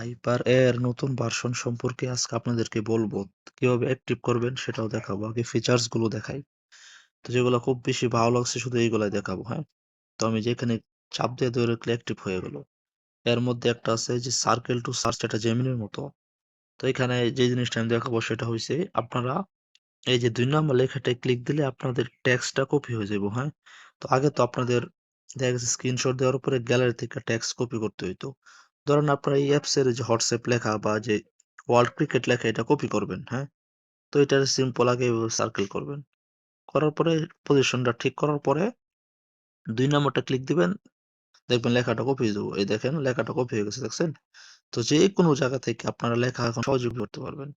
Hyper এর নতুন version সম্পর্কে আজকে আপনাদেরকে বলবো। কিভাবে অ্যাক্টিভ করবেন সেটাও দেখাবো। আগে ফিচার্স গুলো দেখাই। তো যেগুলো খুব বেশি ভালো লাগছে শুধু এইগুলাই দেখাবো, হ্যাঁ? তো আমি যেখানে চাপ দিয়ে ধরে রাখলে অ্যাক্টিভ হয়ে গেল। এর মধ্যে একটা আছে যে সার্কেল টু সার্চ, এটা জেমিনির মতো। তো এখানে যে জিনিসটা আমি দেখাবো সেটা হইছে আপনারা এই যে ২ নাম্বার লেখাটায় ক্লিক দিলে আপনাদের টেক্সটটা কপি হয়ে যাবে, হ্যাঁ? তো আগে তো আপনাদের দেখা গেছে স্ক্রিনশট দেওয়ার পরে গ্যালারি থেকে টেক্সট কপি করতে হইতো। ধরেন আপনার এই অ্যাপস এর যে হোয়াটসঅ্যাপ লেখা বা যে ওয়ার্ল্ড ক্রিকেট লেখা এটা কপি করবেন, হ্যাঁ? তো এটার সিম্পল আগে এভাবে সার্কেল করবেন। করার পরে পজিশনটা ঠিক করার পরে ২ নাম্বারটা ক্লিক দিবেন, দেখবেন লেখাটা কপি হয়ে যাবে। এই দেখেন লেখাটা কপি হয়ে গেছে, দেখছেন? তো যেকোনো জায়গা থেকে আপনারা লেখা এখন সহজে কপি করতে পারবেন।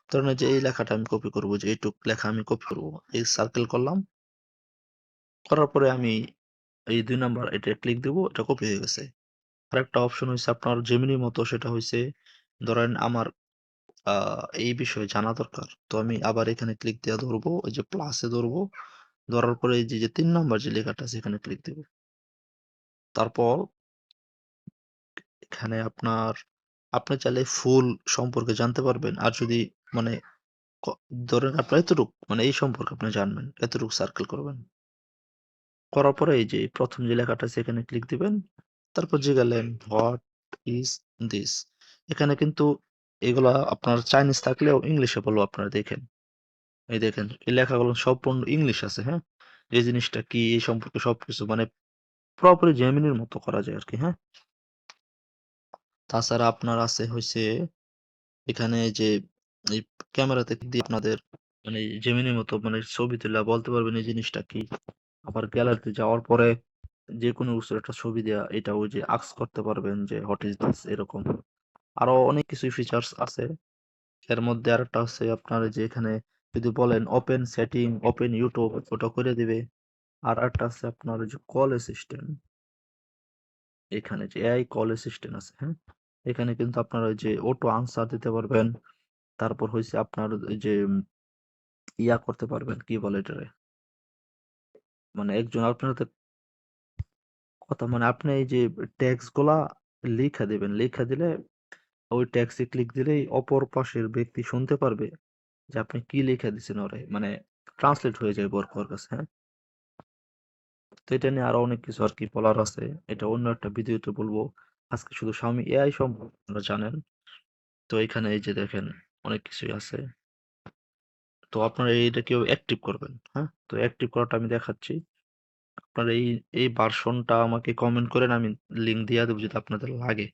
ধরেন এই যে এই লেখাটা আমি কপি করব, যে এইটুক লেখা আমি কপি করব। এই সার্কেল করলাম। করার পরে আমি এই ২ নাম্বার এটায় ক্লিক দিব, এটা কপি হয়ে গেছে। আরেকটা অপশন হইছে আপনার জেমিনির মতো, সেটা হইছে ধরেন আমার আ এই বিষয়ে জানা দরকার। তো আমি আবার এখানে ক্লিক দিয়া ধরবো, ওই যে প্লাসে ধরবো। ধরার পরে এই যে ৩ নাম্বার যে লেখাটা আছে এখানে ক্লিক দিব। তারপর এখানে আপনি চাইলে ফুল সম্পর্কে জানতে পারবেন। আর যদি মানে ক ধরেন আপনার এতটুক মানে এই সম্পর্কে আপনি জানবেন, এতটুকু সার্কেল করবেন। করার পরে এই যে ১ম যে লেখাটা আছে এখানে ক্লিক দিবেন। তারপর জিগালেন হোয়াট ইস দিস? এখানে কিন্তু এগুলা আপনার চাইনিজ থাকলেও ইংলিশে বলবো, আপনারা দেখেন। এই দেখেন এই লেখাগুলো সম্পূর্ণ ইংলিশ আছে, হ্যাঁ? এই জিনিসটা কি এই সম্পর্কে সবকিছু মানে পুরোপুরি জেমিনির মতো করা যায় আরকি, হ্যাঁ? তাছাড়া আপনার আছে হইছে এখানে যে এই ক্যামেরাতে দিয়ে আপনাদের মানে জেমিনির মতো মানে ছবি তুইলা বলতে পারবেন এই জিনিসটা কি? আবার গ্যালারিতে যাওয়ার পরে যেকোনো কিছুর একটা ছবি দেয়া, এটা ওই যে আস্ক করতে পারবেন যে হোয়াট ইস দিস এরকম। আরো অনেক কিছুই ফিচার্স আছে। এর মধ্যে আরেকটা হচ্ছে আপনার এই যে এখানে যদি বলেন ওপেন সেটিং, ওপেন ইউটিউব ওটা করে দিবে। আর একটা আছে আপনার ওই যে কল অ্যাসিস্ট্যান্ট। এখানে যে এআই কল অ্যাসিস্ট্যান্ট আছে, হ্যাঁ? এখানে কিন্তু আপনারা ওই যে অটো আনসার দিতে পারবেন। তারপর হইছে আপনার ওই যে ইয়া করতে পারবেন, কি বলে এটারে? মানে একজন আপনার হাতে কথা মানে আপনি এই যে টেক্সট গুলা লিখা দিবেন। লিখা দিলে ওই টেক্সটে ক্লিক দিলেই অপর পাশের ব্যক্তি শুনতে পারবে যে আপনি কি লিখে দিছেন ওরে। মানে ট্রান্সলেট হয়ে যাবে ওর কাছে, হ্যাঁ? তো এটা নিয়ে আরো অনেক কিছু আরকি বলার আছে। এটা অন্য একটা ভিডিওতে বলবো। আজকে শুধু Xiaomi AI সম্পর্কে আপনারা জানেন। তো এখানে এই যে দেখেন অনেক কিছুই আছে। তো আপনারা এইটা কিভাবে অ্যাক্টিভ করবেন, হ্যাঁ? তো অ্যাক্টিভ করাটা আমি দেখাচ্ছি। আপনারা এই ভার্সনটা আমাকে কমেন্ট করেন, আমি লিংক দিয়া দেব যদি আপনাদের লাগে।